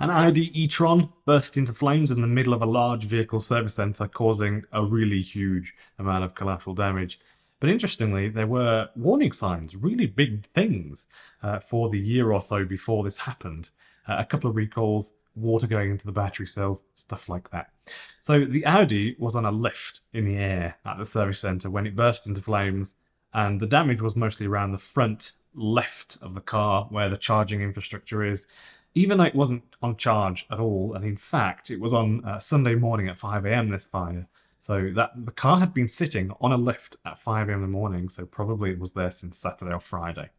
An Audi E-Tron burst into flames in the middle of a large vehicle service centre, causing a really huge amount of collateral damage. But interestingly, there were warning signs, really big things, for the year or so before this happened. A couple of recalls, water going into the battery cells, stuff like that. So the Audi was on a lift in the air at the service centre when it burst into flames, and the damage was mostly around the front left of the car where the charging infrastructure is, even though it wasn't on charge at all. And in fact, it was on Sunday morning at 5 a.m. this fire. So that the car had been sitting on a lift at 5 a.m. in the morning, so probably it was there since Saturday or Friday.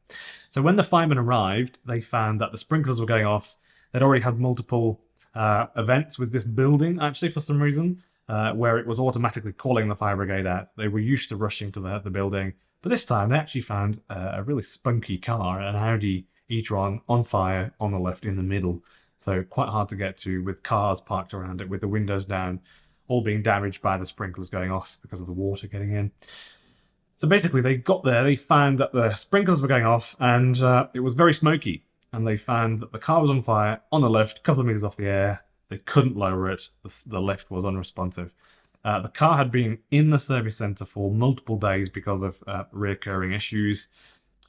So when the firemen arrived, they found that the sprinklers were going off. They'd already had multiple events with this building, actually, for some reason, where it was automatically calling the fire brigade out. They were used to rushing to the building, but this time they actually found a really spunky car, an Audi E-Tron, on fire on the left in the middle. So quite hard to get to, with cars parked around it with the windows down, all being damaged by the sprinklers going off because of the water getting in. So basically they got there, they found that the sprinklers were going off, and it was very smoky. And they found that the car was on fire on the lift, a couple of meters off the air. They couldn't lower it. The lift was unresponsive. The car had been in the service centre for multiple days because of reoccurring issues,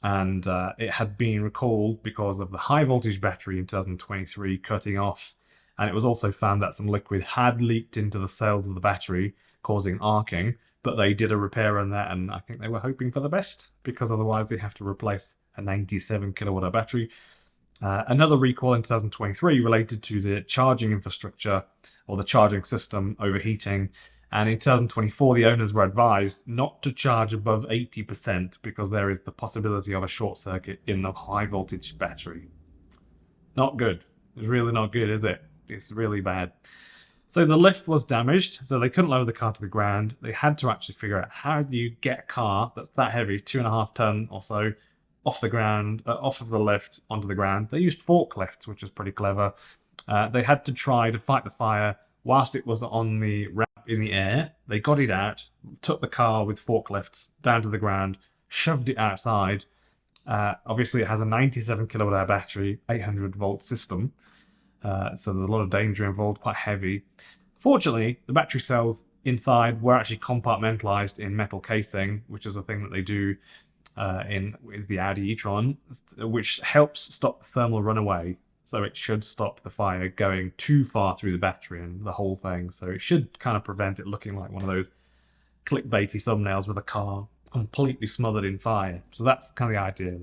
and it had been recalled because of the high voltage battery in 2023 cutting off. And it was also found that some liquid had leaked into the cells of the battery, causing arcing. But they did a repair on that, and I think they were hoping for the best, because otherwise they have to replace a 97 kilowatt hour battery. Another recall in 2023 related to the charging infrastructure, or the charging system overheating, and in 2024 the owners were advised not to charge above 80% because there is the possibility of a short circuit in the high voltage battery. Not good. It's really not good, is it? It's really bad. So the lift was damaged, so they couldn't lower the car to the ground. They had to actually figure out, how do you get a car that's that heavy, 2.5 ton or so, off the ground, off of the lift onto the ground. They used forklifts, which was pretty clever. They had to try to fight the fire whilst it was on the ramp in the air. They got it out, took the car with forklifts down to the ground, shoved it outside. Obviously it has a 97 kilowatt hour battery, 800 volt system. So there's a lot of danger involved, quite heavy. Fortunately, the battery cells inside were actually compartmentalized in metal casing, which is a thing that they do with the Audi E-Tron, which helps stop the thermal runaway. So it should stop the fire going too far through the battery and the whole thing. So it should kind of prevent it looking like one of those clickbaity thumbnails with a car completely smothered in fire. So that's kind of the idea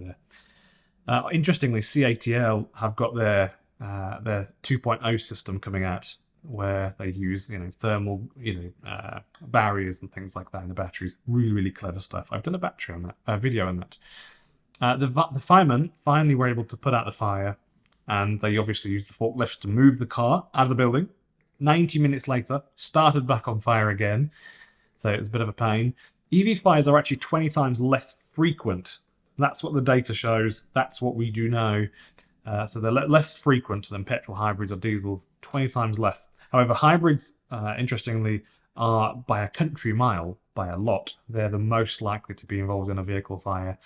there. Interestingly, CATL have got their 2.0 system coming out, where they use thermal barriers and things like that in the batteries. Really clever stuff. I've done a battery on that, video on that. The firemen finally were able to put out the fire, and they obviously used the forklifts to move the car out of the building. 90 minutes later, started back on fire again, so it was a bit of a pain. EV fires are actually 20 times less frequent. That's what the data shows. That's what we do know. So they're less frequent than petrol, hybrids, or diesels, 20 times less. However, hybrids, interestingly, are by a country mile, by a lot. They're the most likely to be involved in a vehicle fire.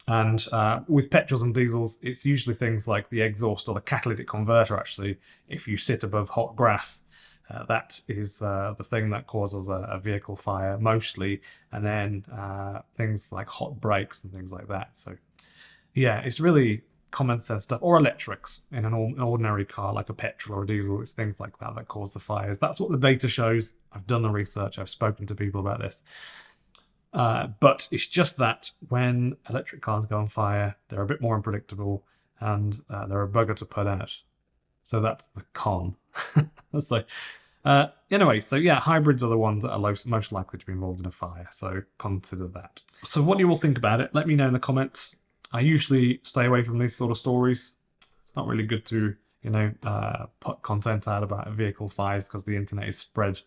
And with petrols and diesels, it's usually things like the exhaust or the catalytic converter, actually. If you sit above hot grass, that is the thing that causes a vehicle fire mostly. And then things like hot brakes and things like that. So yeah, it's really common sense stuff. Or electrics in an ordinary car like a petrol or a diesel. It's things like that that cause the fires. That's what the data shows. I've done the research. I've spoken to people about this. But it's just that when electric cars go on fire, they're a bit more unpredictable, and they're a bugger to put out. So that's the con. So anyway, so yeah, hybrids are the ones that are most likely to be involved in a fire. So consider that. So what do you all think about it? Let me know in the comments. I usually stay away from these sort of stories. It's not really good to, put content out about vehicle fires, because the internet is spread.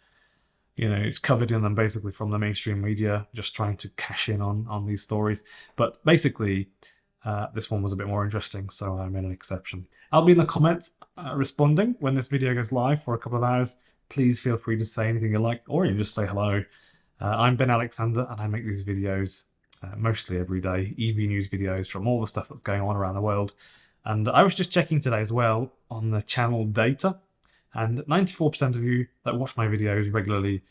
It's covered in them basically from the mainstream media, just trying to cash in on these stories. But basically, this one was a bit more interesting, so I made an exception. I'll be in the comments responding when this video goes live for a couple of hours. Please feel free to say anything you like, or even just say hello. I'm Ben Alexander, and I make these videos mostly every day, EV news videos from all the stuff that's going on around the world. And I was just checking today as well on the channel data, and 94% of you that watch my videos regularly,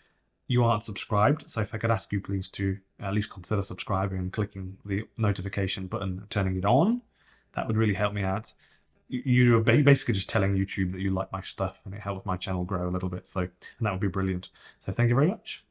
you aren't subscribed. So if I could ask you please to at least consider subscribing and clicking the notification button and turning it on, that would really help me out. You're basically just telling YouTube that you like my stuff, and it helps my channel grow a little bit. So, and that would be brilliant. So thank you very much.